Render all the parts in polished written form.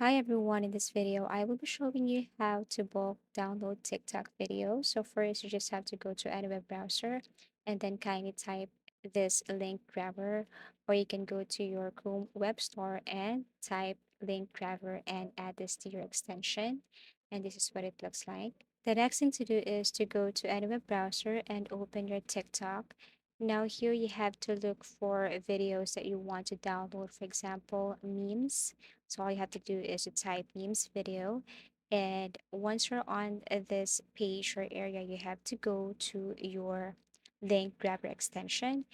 Hi everyone, in this video I will be showing you how to bulk download TikTok videos. So first you just have to go to any web browser and then kindly type this link grabber, or you can go to your Chrome web store and type link grabber and add this to your extension, and this is what it looks like. The next thing to do is to go to any web browser and open your TikTok. Now here you have to look for videos that you want to download, for example memes. So all you have to do is to type memes video. And once you're on this page or area, you have to go to your link grabber extension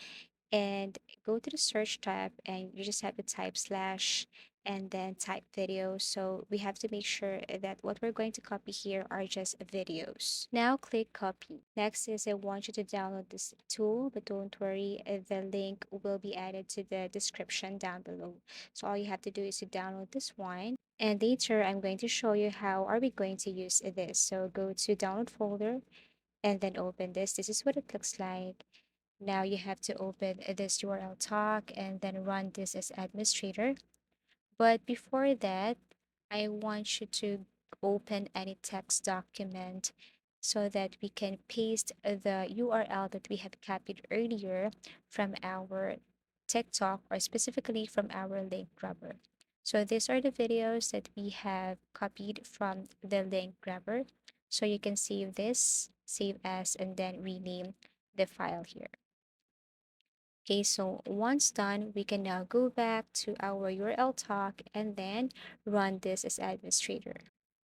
and go to the search tab, and you just have to type slash and then type video. So we have to make sure that what we're going to copy here are just videos. Now click copy. Next is I want you to download this tool, but don't worry, the link will be added to the description down below. So all you have to do is to download this one, and later I'm going to show you how are we going to use this. So go to download folder and then open this. This is what it looks like. Now you have to open this URL talk and then run this as administrator. But before that, I want you to open any text document so that we can paste the URL that we have copied earlier from our TikTok, or specifically from our link grabber. So these are the videos that we have copied from the link grabber. So you can save this, save as, and then rename the file here. Okay, so once done, we can now go back to our URL talk and then run this as administrator.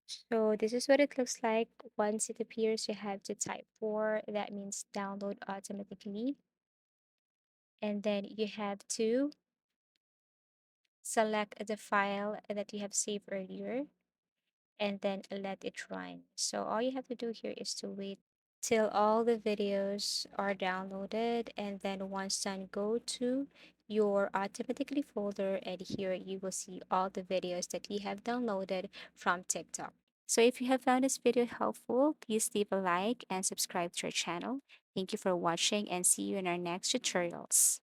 So this is what it looks like. Once it appears, you have to type 4. That means download automatically. And then you have to select the file that you have saved earlier and then let it run. So all you have to do here is to wait till all the videos are downloaded, and then once done, go to your automatically folder, and here you will see all the videos that we have downloaded from TikTok. So if you have found this video helpful, please leave a like and subscribe to our channel. Thank you for watching, and see you in our next tutorials.